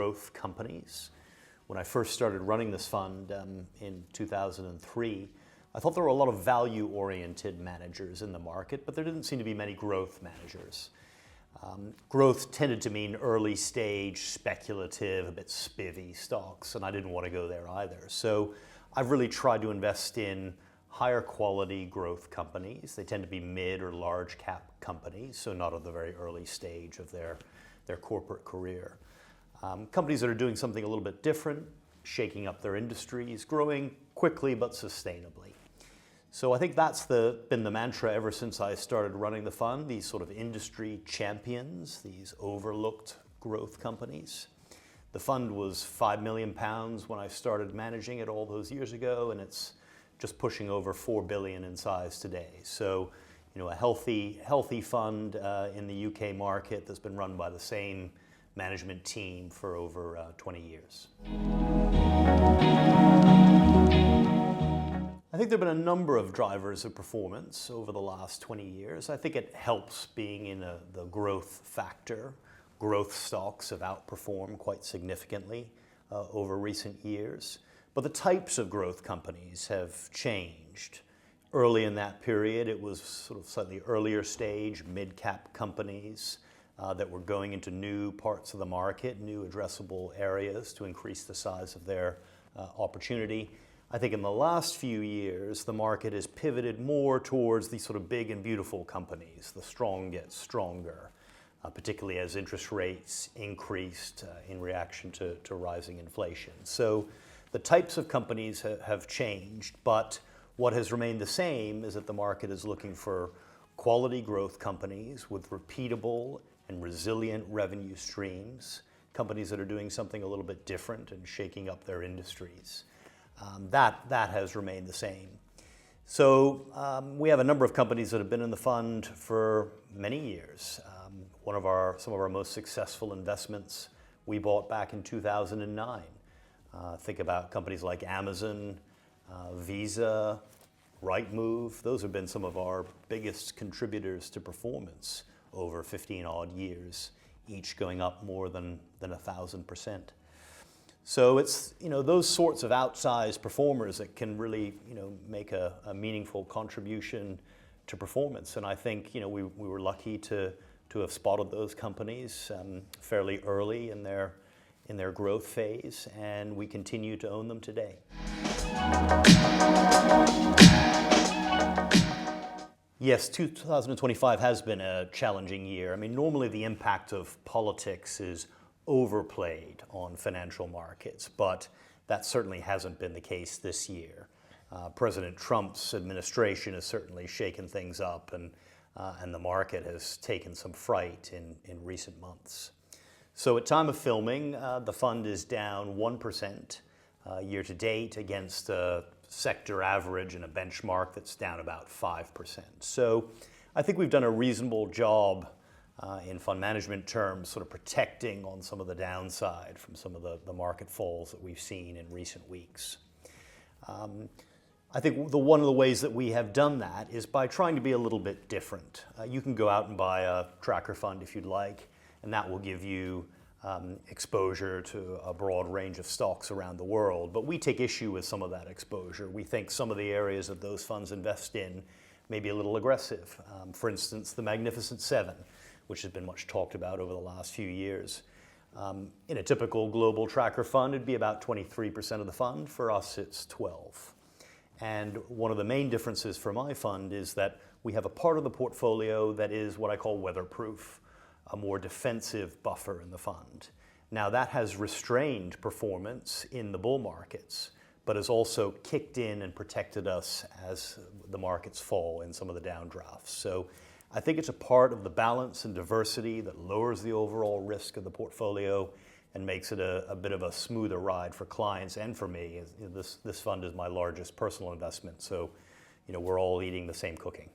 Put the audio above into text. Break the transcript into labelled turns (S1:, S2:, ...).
S1: growth companies. When I first started running this fund in 2003, I thought there were a lot of value-oriented managers in the market, but there didn't seem to be many growth managers. Growth tended to mean early stage, speculative, a bit spivvy stocks, and I didn't want to go there either. So I've really tried to invest in higher quality growth companies. They tend to be mid or large cap companies, so not at the very early stage of their corporate career. Companies that are doing something a little bit different, shaking up their industries, growing quickly but sustainably. So I think that's been the mantra ever since I started running the fund, these sort of industry champions, these overlooked growth companies. The fund was £5 million when I started managing it all those years ago, and it's just pushing over $4 billion in size today. So, a healthy fund in the UK market that's been run by the same management team for over 20 years. I think there have been a number of drivers of performance over the last 20 years. I think it helps being in the growth factor. Growth stocks have outperformed quite significantly over recent years. But the types of growth companies have changed. Early in that period, it was sort of slightly earlier stage, mid-cap companies that were going into new parts of the market, new addressable areas to increase the size of their opportunity. I think in the last few years, the market has pivoted more towards these sort of big and beautiful companies. The strong get stronger, particularly as interest rates increased in reaction to rising inflation. So the types of companies have changed, but what has remained the same is that the market is looking for quality growth companies with repeatable and resilient revenue streams, companies that are doing something a little bit different and shaking up their industries. That has remained the same. So we have a number of companies that have been in the fund for many years. Some of our most successful investments we bought back in 2009. Think about companies like Amazon, Visa, Rightmove. Those have been some of our biggest contributors to performance over 15 odd years, each going up more than 1,000%. So it's those sorts of outsized performers that can really make a meaningful contribution to performance. And I think we were lucky to have spotted those companies fairly early in their growth phase, and we continue to own them today. Yes, 2025 has been a challenging year. I mean, normally the impact of politics is overplayed on financial markets, but that certainly hasn't been the case this year. President Trump's administration has certainly shaken things up, and the market has taken some fright in recent months. So at time of filming, the fund is down 1% year to date against a sector average and a benchmark that's down about 5%. So I think we've done a reasonable job in fund management terms, sort of protecting on some of the downside from some of the market falls that we've seen in recent weeks. I think one of the ways that we have done that is by trying to be a little bit different. You can go out and buy a tracker fund if you'd like, and that will give you exposure to a broad range of stocks around the world. But we take issue with some of that exposure. We think some of the areas that those funds invest in may be a little aggressive. For instance, the Magnificent Seven, which has been much talked about over the last few years. In a typical global tracker fund, it'd be about 23% of the fund. For us, it's 12%. And one of the main differences for my fund is that we have a part of the portfolio that is what I call weatherproof, a more defensive buffer in the fund. Now that has restrained performance in the bull markets, but has also kicked in and protected us as the markets fall in some of the downdrafts. So I think it's a part of the balance and diversity that lowers the overall risk of the portfolio and makes it a bit of a smoother ride for clients and for me. This fund is my largest personal investment, so we're all eating the same cooking.